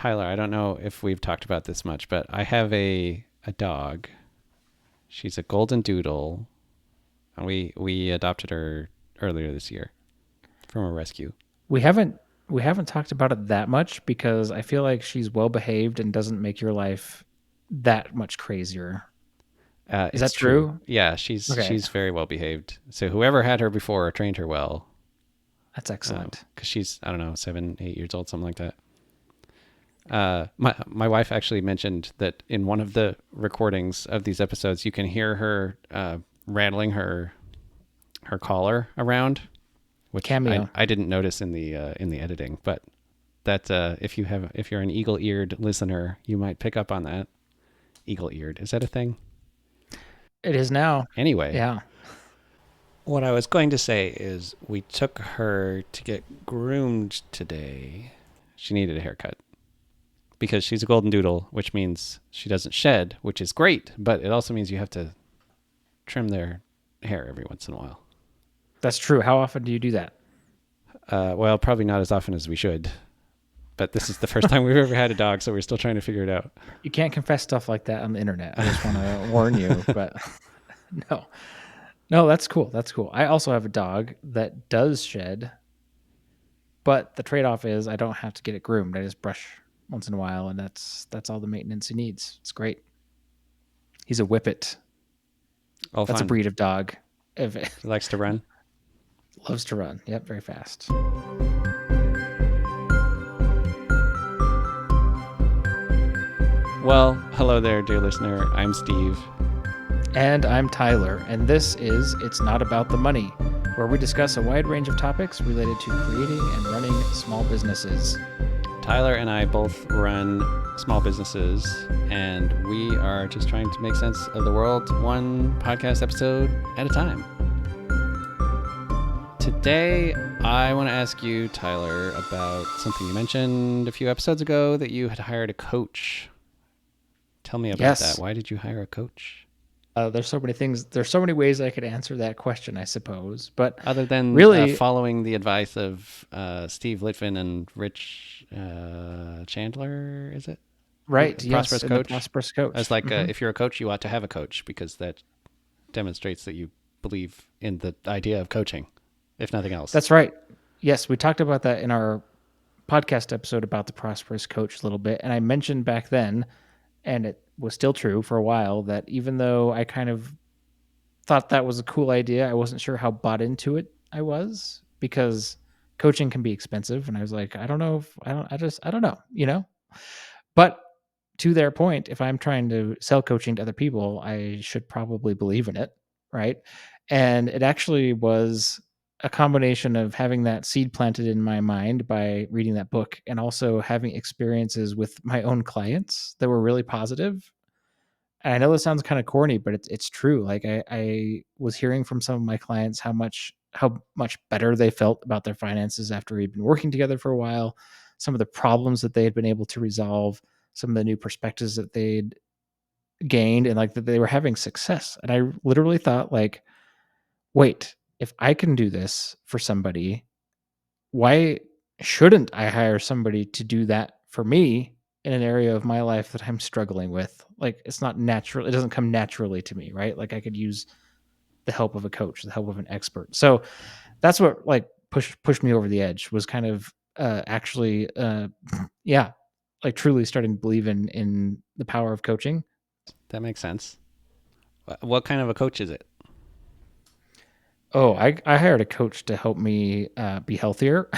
Tyler, I don't know if we've talked about this much, but I have a dog. She's a golden doodle. And we adopted her earlier this year from a rescue. We haven't we haven't talked about it that much because I feel like she's well behaved and doesn't make your life that much crazier. Is that It's true. true? Yeah, Okay, she's very well behaved. So whoever had her before trained her well. that's excellent. Because she's, I don't know, 7, 8 years old, something like that. My wife actually mentioned that in one of the recordings of these episodes, you can hear her rattling her collar around, which Cameo. I didn't notice in the editing, but that if you're an eagle-eared listener, you might pick up on that. Eagle-eared, is that a thing? It is now. Anyway, Yeah. what I was going to say is we took her to get groomed today. She needed a haircut because she's a golden doodle, which means she doesn't shed, which is great, but it also means you have to trim their hair every once in a while. That's true. How often do you do that? Well, probably not as often as we should, but this is the first time we've ever had a dog, so we're still trying to figure it out. You can't confess stuff like that on the internet. I just want to warn you, but no. No, that's cool. That's cool. I also have a dog that does shed, but the trade-off is I don't have to get it groomed. I just brush once in a while, and that's all the maintenance he needs. It's great. He's a whippet. All That's a fun. breed of dog. If it He likes to run. loves to run. Yep, very fast. Well, hello there, dear listener. I'm Steve. And I'm Tyler, and this is It's Not About the Money, where we discuss a wide range of topics related to creating and running small businesses. Tyler and I both run small businesses, and we are just trying to make sense of the world one podcast episode at a time. Today, I want to ask you, Tyler, about something you mentioned a few episodes ago, that you had hired a coach. Tell me about Yes, that. Why did you hire a coach? there's so many things. There's so many ways I could answer that question, I suppose. But Other than really, following the advice of Steve Litvin and Rich Chandler, is it? right? Yes, Prosperous in the Coach. prosperous I was coach. like, if you're a coach, you ought to have a coach because that demonstrates that you believe in the idea of coaching, if nothing else. That's right. Yes, we talked about that in our podcast episode about the prosperous coach a little bit, and I mentioned back then, and it was still true for a while, that even though I kind of thought that was a cool idea, I wasn't sure how bought into it I was because coaching can be expensive, and I was like, I don't know if I don't know. But to their point, if I'm trying to sell coaching to other people, I should probably believe in it, right? And it actually was a combination of having that seed planted in my mind by reading that book and also having experiences with my own clients that were really positive. And I know this sounds kind of corny, but it's true. Like I was hearing from some of my clients how much better they felt about their finances after we'd been working together for a while, some of the problems that they had been able to resolve, some of the new perspectives that they'd gained, and like that they were having success. And I literally thought, like, wait, if I can do this for somebody, why shouldn't I hire somebody to do that for me in an area of my life that I'm struggling with? Like, it's not natural. It doesn't come naturally to me, right? Like, I could use the help of a coach, the help of an expert. So that's what like pushed me over the edge, was kind of actually yeah, like truly starting to believe in the power of coaching. That makes sense. What kind of a coach is it? Oh, I hired a coach to help me be healthier.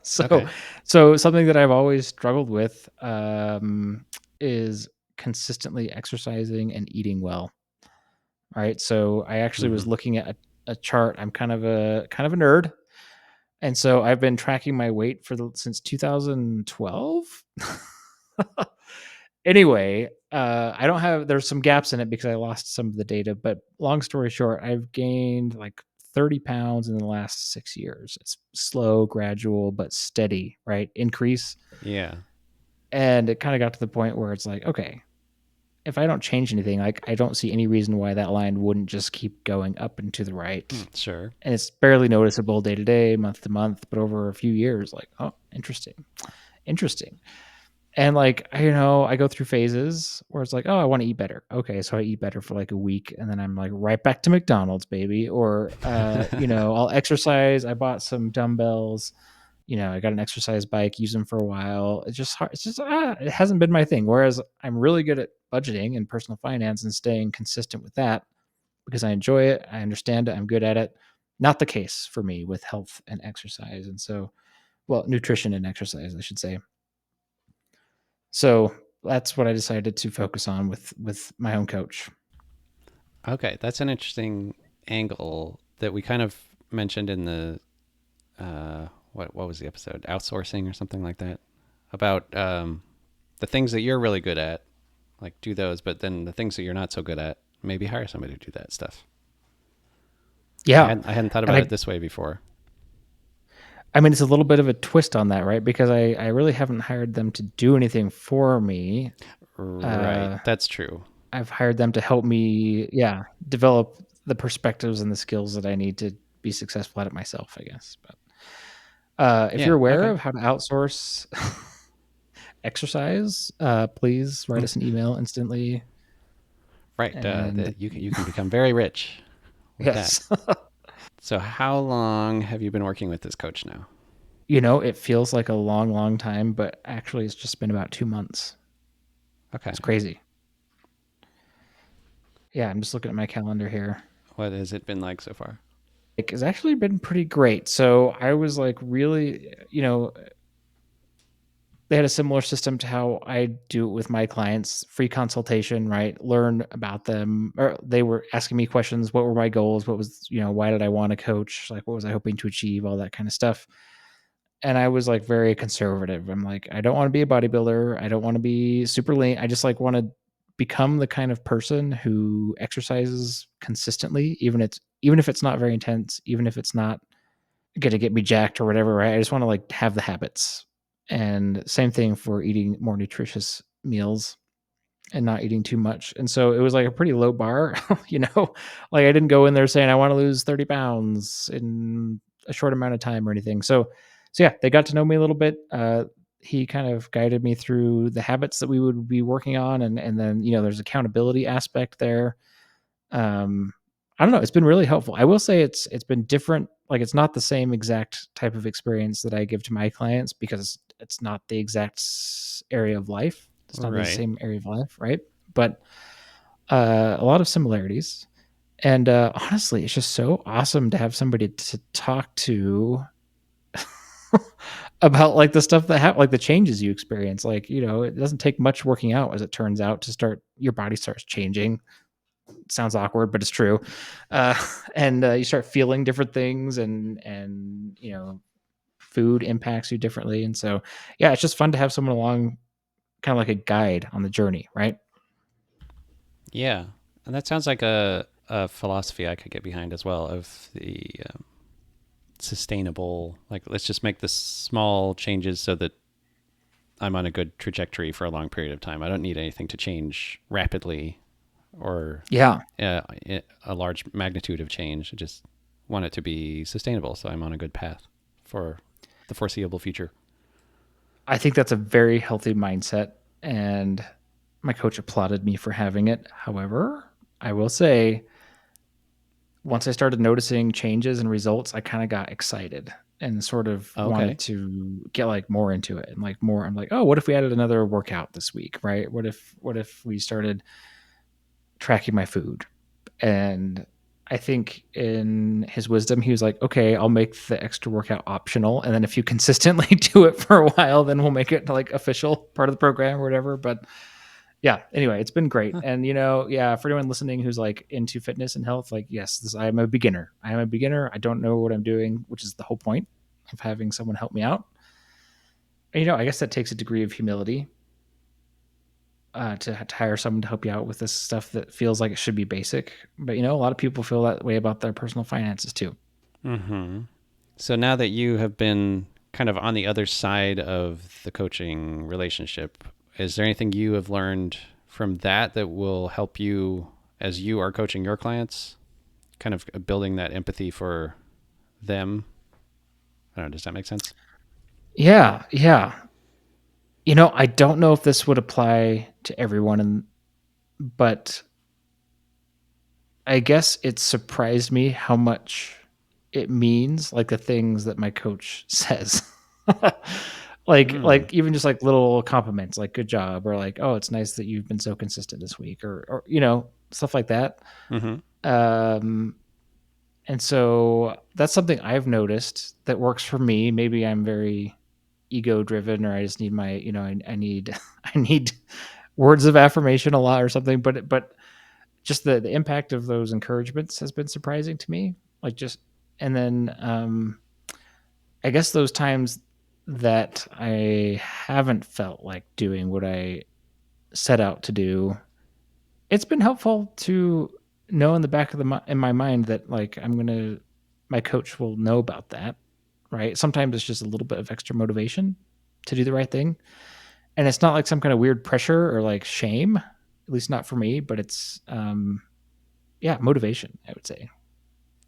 so Okay. so something that I've always struggled with is consistently exercising and eating well. Right. So I actually Mm-hmm. was looking at a chart. I'm kind of a nerd. And so I've been tracking my weight since 2012. Anyway, I don't have, there's some gaps in it because I lost some of the data, but long story short, I've gained like 30 pounds in the last 6 years. It's slow, gradual, but steady, right? Increase. Yeah. And it kind of got to the point where it's like, okay, if I don't change anything, like I don't see any reason why that line wouldn't just keep going up and to the right. Sure. And it's barely noticeable day to day, month to month, but over a few years, like, oh, interesting. Interesting. And like, I go through phases where it's like, oh, I want to eat better. Okay, so I eat better for like a week, and then I'm like right back to McDonald's, baby. Or I'll exercise. I bought some dumbbells. I got an exercise bike, use them for a while. It's just hard. It's just it hasn't been my thing. Whereas I'm really good at budgeting and personal finance and staying consistent with that because I enjoy it. I understand it. I'm good at it. Not the case for me with health and exercise. And so, well, nutrition and exercise, I should say. So that's what I decided to focus on with my own coach. Okay, that's an interesting angle that we kind of mentioned in the what was the episode? Outsourcing or something like that. About the things that you're really good at, like do those, but then the things that you're not so good at, maybe hire somebody to do that stuff. Yeah. I hadn't thought And about it this way before. I mean, it's a little bit of a twist on that, right? Because I really haven't hired them to do anything for me. Right, Uh, that's true. I've hired them to help me, yeah, develop the perspectives and the skills that I need to be successful at it myself, I guess. But if you're Yeah. aware Okay. of how to outsource exercise, please write us an email instantly. Right. And That you can become very rich with that. yes, So how long have you been working with this coach now? it feels like a long, long time, but actually, it's just been about 2 months. Okay. It's crazy. Yeah, I'm just looking at my calendar here. What has it been like so far? It's actually been pretty great. So I was like, really, they had a similar system to how I do it with my clients, free consultation, right? Learn about them. Or they were asking me questions. What were my goals? What was, why did I want to coach? Like, what was I hoping to achieve? All that kind of stuff. And I was like very conservative. I'm like, I don't want to be a bodybuilder. I don't want to be super lean. I just like want to become the kind of person who exercises consistently, even if it's not very intense, even if it's not going to get me jacked or whatever, right? I just want to like have the habits. And same thing for eating more nutritious meals and not eating too much. And so it was like a pretty low bar, like I didn't go in there saying I want to lose 30 pounds in a short amount of time or anything. So yeah, they got to know me a little bit. He kind of guided me through the habits that we would be working on. And then, there's accountability aspect there. um I don't know, it's been really helpful. I will say it's been different. Like, it's not the same exact type of experience that I give to my clients because it's not the exact area of life. It's not the Right. same area of life, right? But a lot of similarities. And honestly, it's just so awesome to have somebody to talk to about like the stuff that happen, like the changes you experience. Like, it doesn't take much working out, as it turns out, to start your body starts changing. Sounds awkward, but it's true. Uh, and you start feeling different things, and food impacts you differently. And so, yeah, it's just fun to have someone along, kind of like a guide on the journey, right? Yeah. And that sounds like a philosophy I could get behind as well of the sustainable, like, let's just make the small changes so that I'm on a good trajectory for a long period of time. I don't need anything to change rapidly or Yeah, a large magnitude of change. I just want it to be sustainable so I'm on a good path for the foreseeable future. I think that's a very healthy mindset, and my coach applauded me for having it. However, I will say, once I started noticing changes and results, I kind of got excited and sort of wanted Okay. to get like more into it and like more. I'm like, oh, what if we added another workout this week, right? What if we started tracking my food? And I think in his wisdom, he was like, okay, I'll make the extra workout optional. And then if you consistently do it for a while, then we'll make it like official part of the program or whatever. But yeah, anyway, it's been great. Huh. And, yeah, for anyone listening who's like into fitness and health, like, yes, I am a beginner. I am a beginner. I don't know what I'm doing, which is the whole point of having someone help me out. And, I guess that takes a degree of humility, to hire someone to help you out with this stuff that feels like it should be basic. But a lot of people feel that way about their personal finances too. Mm-hmm. So now that you have been kind of on the other side of the coaching relationship, is there anything you have learned from that that will help you as you are coaching your clients, kind of building that empathy for them? I don't know. Does that make sense? Yeah, yeah. I don't know if this would apply to everyone, but I guess it surprised me how much it means, like the things that my coach says. Mm. Like even just like little compliments, like good job, or like, oh, it's nice that you've been so consistent this week, or stuff like that. Mm-hmm. Um and so that's something I've noticed that works for me. Maybe I'm very ego driven, or I just need my, I need I need words of affirmation a lot or something, but just the impact of those encouragements has been surprising to me. Like just and then I guess those times that I haven't felt like doing what I set out to do, it's been helpful to know in the back of in my mind that like my coach will know about that, right? Sometimes it's just a little bit of extra motivation to do the right thing, and it's not like some kind of weird pressure or like shame, at least not for me, but it's yeah, motivation, I would say.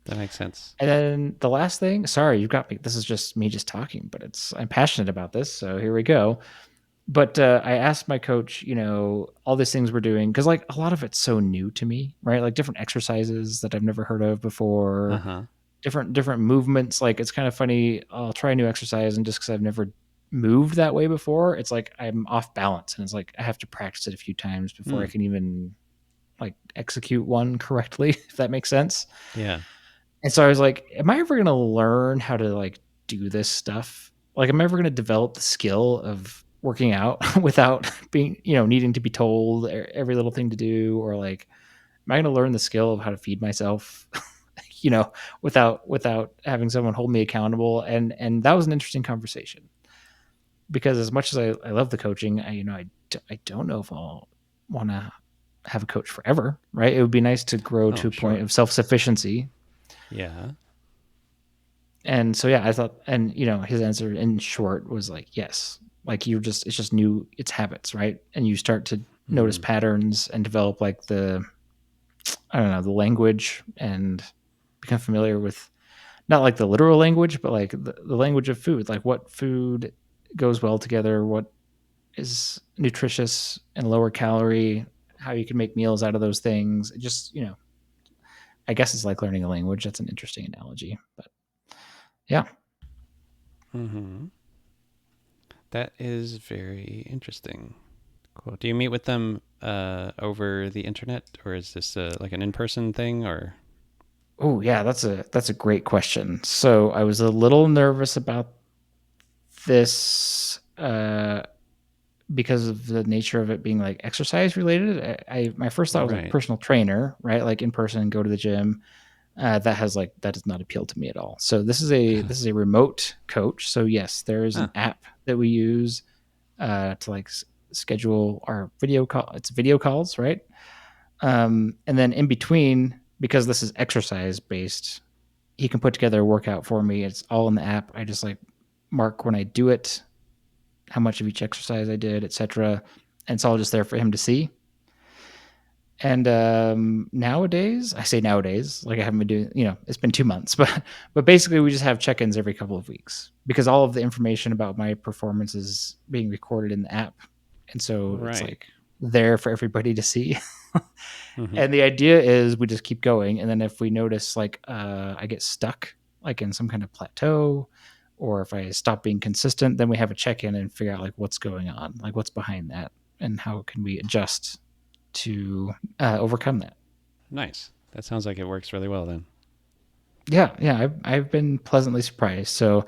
That makes sense. And then the last thing, sorry, you've got me. This is just me just talking, but I'm passionate about this, so here we go. But I asked my coach, all these things we're doing because like a lot of it's so new to me, right? Like different exercises that I've never heard of before, Uh-huh. different movements. Like it's kind of funny. I'll try a new exercise, and just because I've never moved that way before, it's like I'm off balance, and it's like I have to practice it a few times before I Mm. can even like execute one correctly, if that makes sense. Yeah. And so I was like, am I ever going to learn how to like do this stuff? Like, am I ever going to develop the skill of working out without being, needing to be told every little thing to do? Or like, am I going to learn the skill of how to feed myself, without having someone hold me accountable? And that was an interesting conversation because as much as I love the coaching, I don't know if I'll want to have a coach forever, right? It would be nice to grow to Oh, a point sure. of self sufficiency. Yeah. And so, yeah, I thought, and his answer in short was like, yes, like it's just new, it's habits, right? And you start to notice Mm. patterns and develop like I don't know, the language and become familiar with not like the literal language, but like the language of food, like what food goes well together, what is nutritious and lower calorie, how you can make meals out of those things. It just, I guess it's like learning a language. That's an interesting analogy, but yeah. Mm-hmm. That is very interesting. Cool. Do you meet with them over the internet, or is this like an in-person thing, or? Oh yeah, that's a great question. So I was a little nervous about this because of the nature of it being like exercise related. My first thought was like Right. personal trainer, right? Like in person, go to the gym. That does not appeal to me at all. So this is a remote coach. So yes, there is Huh. an app that we use to like schedule our video call. It's video calls, right? And then in between, because this is exercise based, he can put together a workout for me. It's all in the app. I just like mark when I do it, how much of each exercise I did, etc. And it's all just there for him to see. And nowadays, I say nowadays, like I haven't been doing, it's been 2 months, but basically we just have check-ins every couple of weeks because all of the information about my performance is being recorded in the app, and so it's Right. like there for everybody to see. Mm-hmm. And the idea is we just keep going, and then if we notice like I get stuck like in some kind of plateau, or if I stop being consistent, then we have a check-in and figure out like what's going on, like what's behind that, and how can we adjust to overcome that. Nice. That sounds like it works really well then. Yeah, yeah, I've been pleasantly surprised. So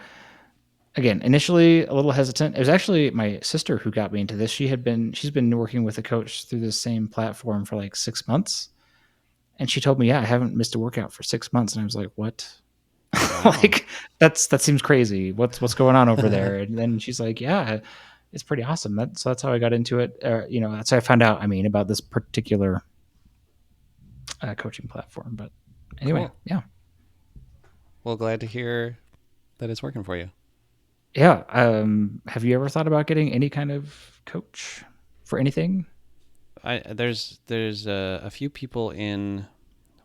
again, initially a little hesitant. It was actually my sister who got me into this. She's been working with a coach through the same platform for like 6 months, and she told me, "Yeah, I haven't missed a workout for 6 months." And I was like, "What?" Wow. Like that seems crazy. What's going on over there? And then she's like, "Yeah, it's pretty awesome." That's how I got into it. That's how I found out. I mean, about this particular coaching platform. But anyway, Cool. yeah. Well, glad to hear that it's working for you. Yeah. Have you ever thought about getting any kind of coach for anything? There's a few people in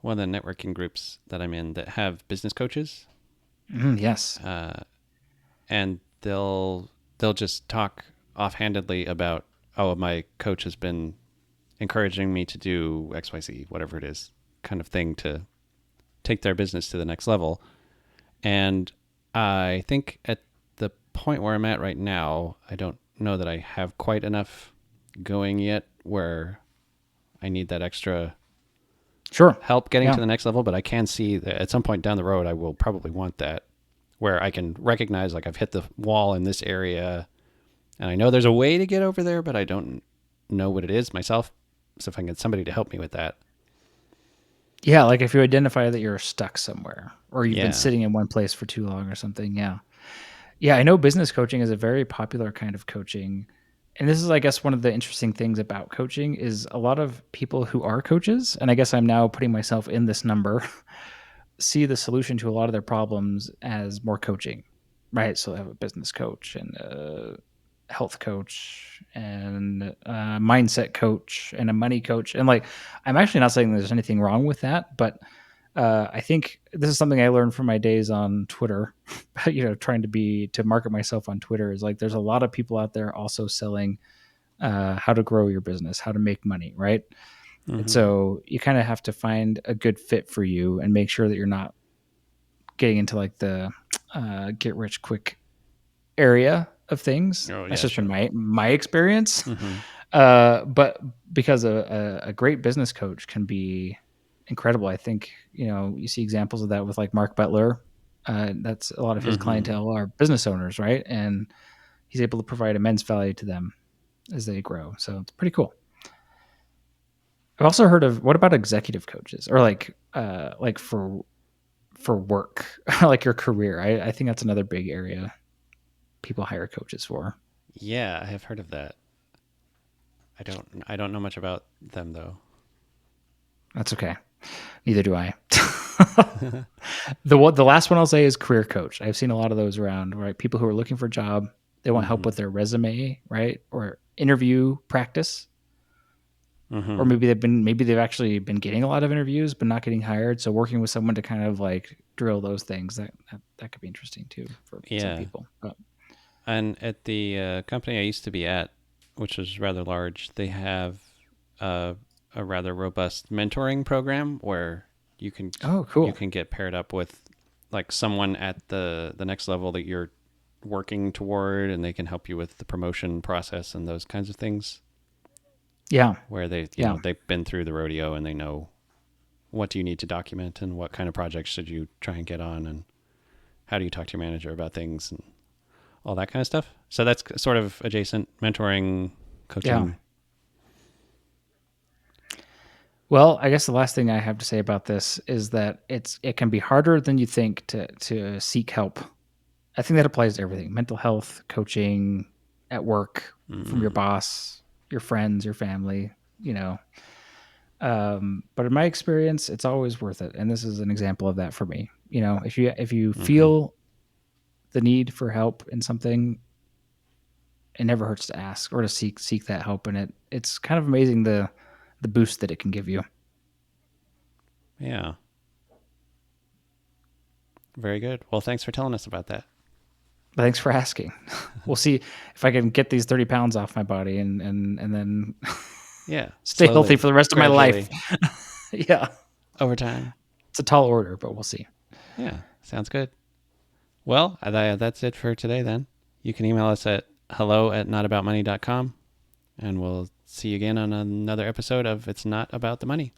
one of the networking groups that I'm in that have business coaches, Yes. uh, and they'll just talk. offhandedly about, oh, my coach has been encouraging me to do XYZ, whatever it is, kind of thing to take their business to the next level. And I think at the point where I'm at right now, I don't know that I have quite enough going yet where I need that extra Sure. help getting Yeah. to the next level, but I can see that at some point down the road, I will probably want that where I can recognize like I've hit the wall in this area and I know there's a way to get over there, but I don't know what it is myself. So if I can get somebody to help me with that. Yeah, like if you identify that you're stuck somewhere or you've been Yeah. sitting in one place for too long or something. Yeah. Yeah, I know business coaching is a very popular kind of coaching. And this is, I guess, one of the interesting things about coaching is a lot of people who are coaches, and I guess I'm now putting myself in this number, see the solution to a lot of their problems as more coaching, right? So they have a business coach and a health coach and a mindset coach and a money coach. And like, I'm actually not saying there's anything wrong with that, but I think this is something I learned from my days on Twitter. Trying to market myself on Twitter is like there's a lot of people out there also selling how to grow your business, how to make money, right? And Mm-hmm. so you kind of have to find a good fit for you and make sure that you're not getting into like the get rich quick area of things. Oh, That's yeah, just been sure. my experience. Mm-hmm. But because a great business coach can be incredible. I think, you see examples of that with like Mark Butler. That's a lot of his Mm-hmm. clientele are business owners, right? And he's able to provide immense value to them as they grow. So it's pretty cool. I've also heard of what about executive coaches or like for work, like your career. I think that's another big area people hire coaches for. Yeah, I have heard of that. I don't know much about them though. That's okay. Neither do I. The last one I'll say is career coach. I've seen a lot of those around, right? People who are looking for a job, they want help Mm-hmm. with their resume, right? Or interview practice. Or Mm-hmm. maybe they've actually been getting a lot of interviews but not getting hired. So working with someone to kind of like drill those things that could be interesting too for some Yeah. people. But And at the company I used to be at, which was rather large, they have uh, a rather robust mentoring program where you can oh, you cool. can get paired up with like someone at the next level that you're working toward, and they can help you with the promotion process and those kinds of things. Yeah. Where they Yeah. they've been through the rodeo and they know what do you need to document and what kind of projects should you try and get on and how do you talk to your manager about things and all that kind of stuff. So that's sort of adjacent mentoring, Yeah. coaching. Well, I guess the last thing I have to say about this is that it can be harder than you think to seek help. I think that applies to everything: mental health, coaching, at work, from your Mm, boss, your friends, your family. You know, but in my experience, it's always worth it, and this is an example of that for me. If you mm-hmm. feel the need for help in something, it never hurts to ask or to seek that help, and it's kind of amazing the boost that it can give you. Yeah, very good. Well, thanks for telling us about that. But thanks for asking. We'll see if I can get these 30 pounds off my body and then Yeah, stay healthy slowly, for the rest of my life. gradually, Yeah. over time. It's a tall order, but we'll see. Yeah, sounds good. Well, that's it for today then. You can email us at hello@notaboutmoney.com, and we'll see you again on another episode of It's Not About the Money.